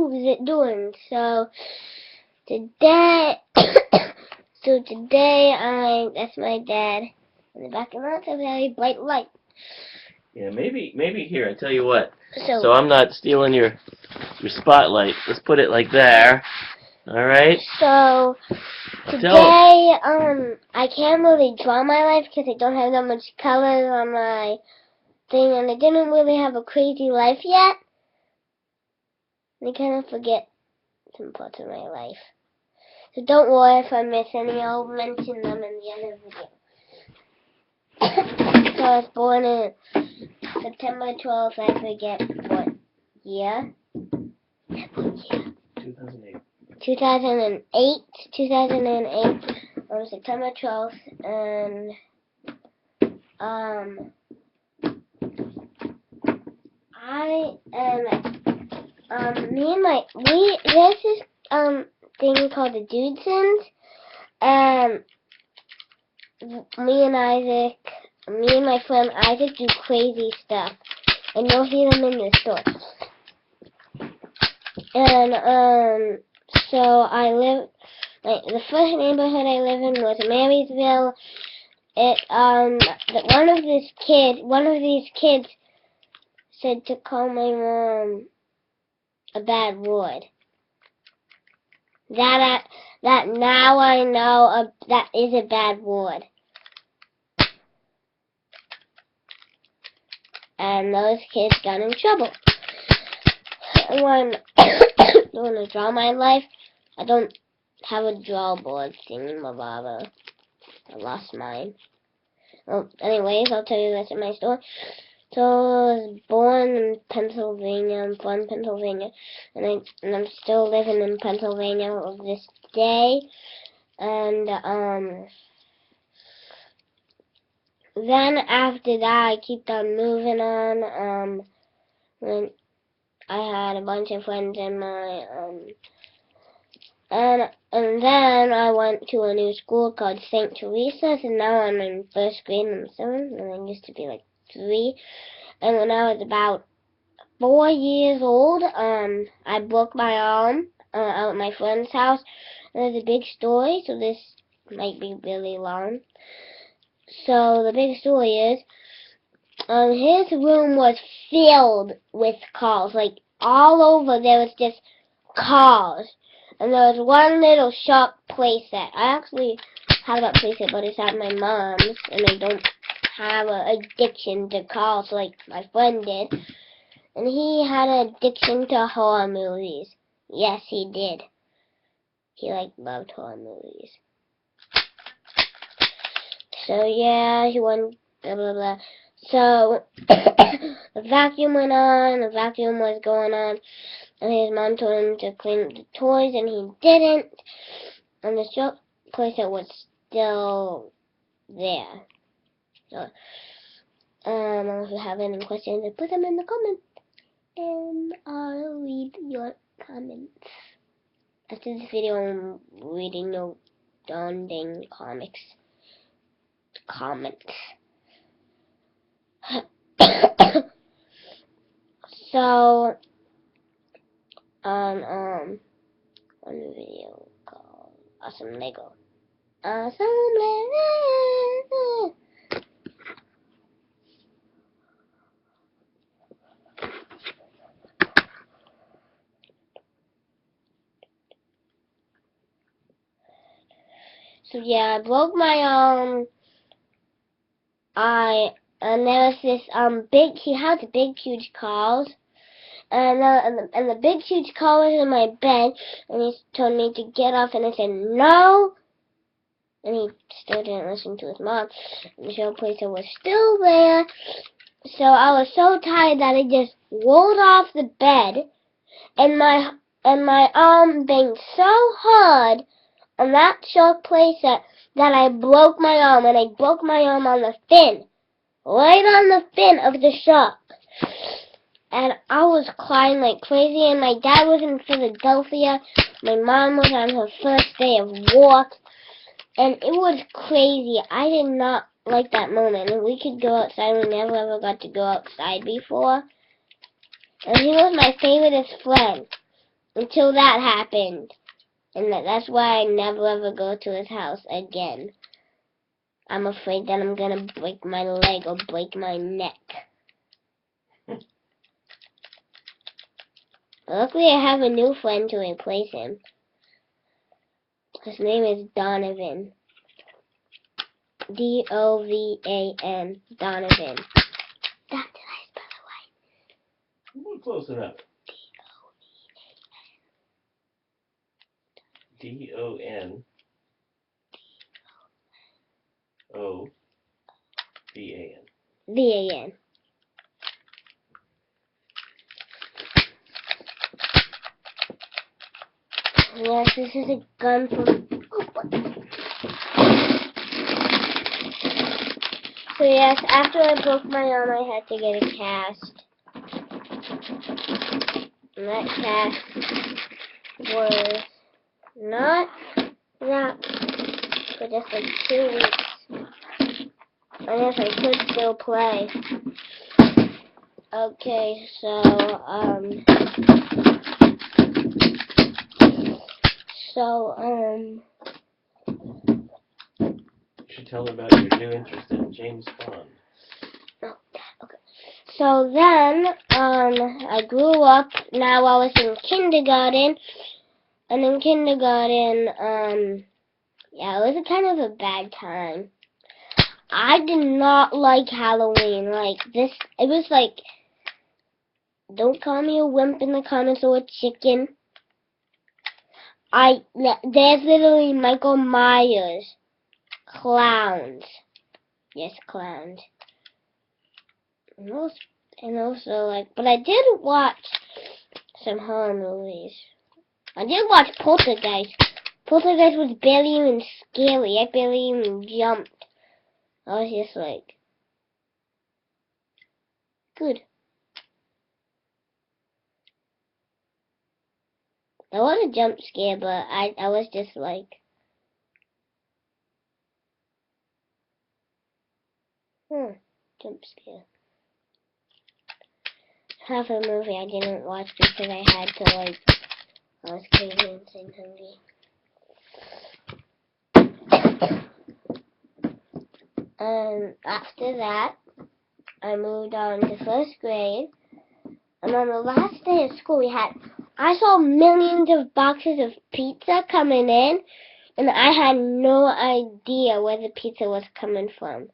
How's it doing? So today, that's my dad. In the back of that's a very bright light. Yeah, maybe here. I tell you what. So So I'm not stealing your spotlight. Let's put it like there. All right. So today, I can't really draw my life because I don't have that much color on my thing, and I didn't really have a crazy life yet. I kind of forget some parts of my life. So don't worry if I miss any. I'll mention them in the other video. So I was born in September 12th. I forget what year. 2008. 2008. 2008. On September 12th, and I am there's this thing called the Dudesons, and me and my friend Isaac do crazy stuff, and you'll hear them in the store. And so I live, the first neighborhood I live in was Marysville. One of these kids said to call my mom a bad word. That now I know that is a bad word. And those kids got in trouble. When I draw my life, I don't have a draw board thingy-ma-bobber. I lost mine. Well, anyways, I'll tell you the rest of my story. So I was born in Pennsylvania. I'm from Pennsylvania, and I'm still living in Pennsylvania of this day. And then after that, I kept on moving on. When I had a bunch of friends in my and then I went to a new school called St. Teresa's, and now I'm in first grade and I'm 7, and I used to be like 3. And when I was about 4 years old, I broke my arm out at my friend's house. And there's a big story, so this might be really long. So the big story is, his room was filled with cars, like all over. There was just cars, and there was one little shop playset. I actually have that playset, but it's at my mom's, and I don't have an addiction to cars like my friend did. And he had an addiction to horror movies. Yes, he did. He loved horror movies. So yeah, he went blah blah blah. So the vacuum went on. The vacuum was going on, and his mom told him to clean up the toys, and he didn't. And the shop playset was still there. So if you have any questions, put them in the comments, and I'll read your comments. After this video, I'm reading no darn dang comments. So, on one video called Awesome Lego. Awesome Lego. So yeah, I broke my arm. And there was this he has big huge cars, and the big huge car was in my bed, and he told me to get off, and I said no, and he still didn't listen to his mom. And the show placer was still there, so I was so tired that I just rolled off the bed, and my arm banged so hard on that show placer that I broke my arm, and I broke my arm on the fin. Right on the fin of the shark. And I was crying like crazy, and my dad was in Philadelphia. My mom was on her first day of work, and it was crazy. I did not like that moment. And we could go outside. We never ever got to go outside before. And he was my favoriteest friend. until that happened. And that's why I never ever go to his house again. I'm afraid that I'm gonna break my leg or break my neck. Luckily, I have a new friend to replace him. His name is Donovan. D-O-V-A-N. Donovan. Did I spell it right? Close enough. D-O-N. O-V-A-N. V-A-N. Yes, this is a gun from... So yes, after I broke my arm, I had to get a cast. And that cast was not that for just like 2 weeks. I guess I could still play. Okay, so, You should tell them about your new interest in James Bond. okay. So then, I grew up. Now I was in kindergarten. And in kindergarten, yeah, it was a kind of a bad time. I did not like Halloween. Like, it was like, don't call me a wimp in the comments or a chicken. There's literally Michael Myers. Clowns. Yes, clowns. And also, like, but I did watch some horror movies. I did watch Poltergeist. Poltergeist was barely even scary. I barely even jumped. I was just like, good. That was a jump scare, but I was just like, jump scare. Half a movie I didn't watch because I had to, like, I was crazy and hungry. After that, I moved on to first grade. And on the last day of school, I saw millions of boxes of pizza coming in. And I had no idea where the pizza was coming from.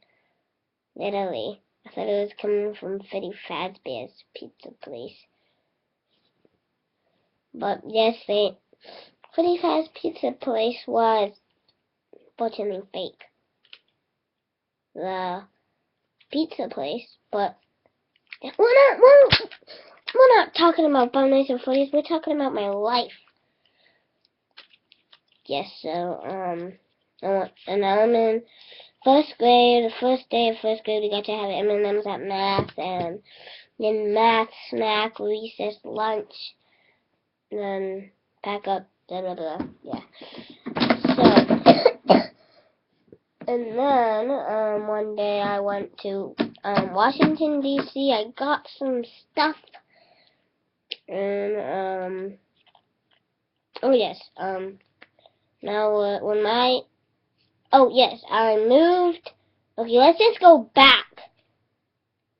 Literally. I thought it was coming from Freddy Fazbear's Pizza Place. But yes, Freddy Fazbear's Pizza Place was fortunately fake. The pizza place, but we're not talking about Five Nights at Freddy's, we're talking about my life. Yes, so, and I'm in first grade. The first day of first grade, we got to have M&M's at math, and then math, snack, recess, lunch, and then pack up, blah, blah, blah, yeah. So, and then, one day I went to, Washington, D.C. I got some stuff, and, oh yes, now, oh yes, I moved. Okay, let's just go back.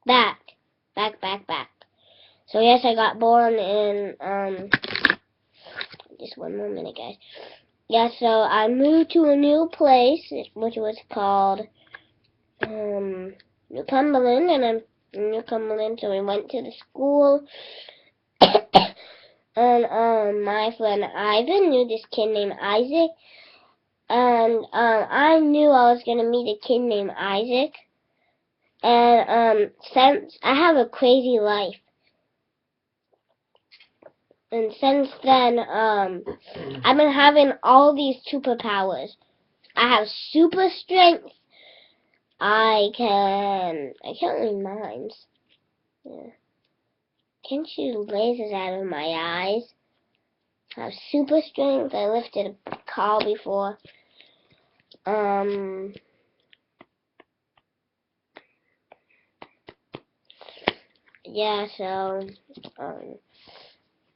Back. So yes, I got born in, just one more minute, guys. Yeah, so I moved to a new place, which was called, New Cumberland, and I'm in New Cumberland, so we went to the school. And, my friend Ivan knew this kid named Isaac. And, I knew I was gonna meet a kid named Isaac. And, since I have a crazy life. And since then, I've been having all these superpowers. I have super strength. I can't read minds. Yeah. Can't shoot lasers out of my eyes. I have super strength. I lifted a car before. Yeah, so,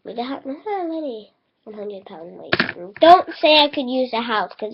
we got already. 100 pound weight. Don't say I could use a house because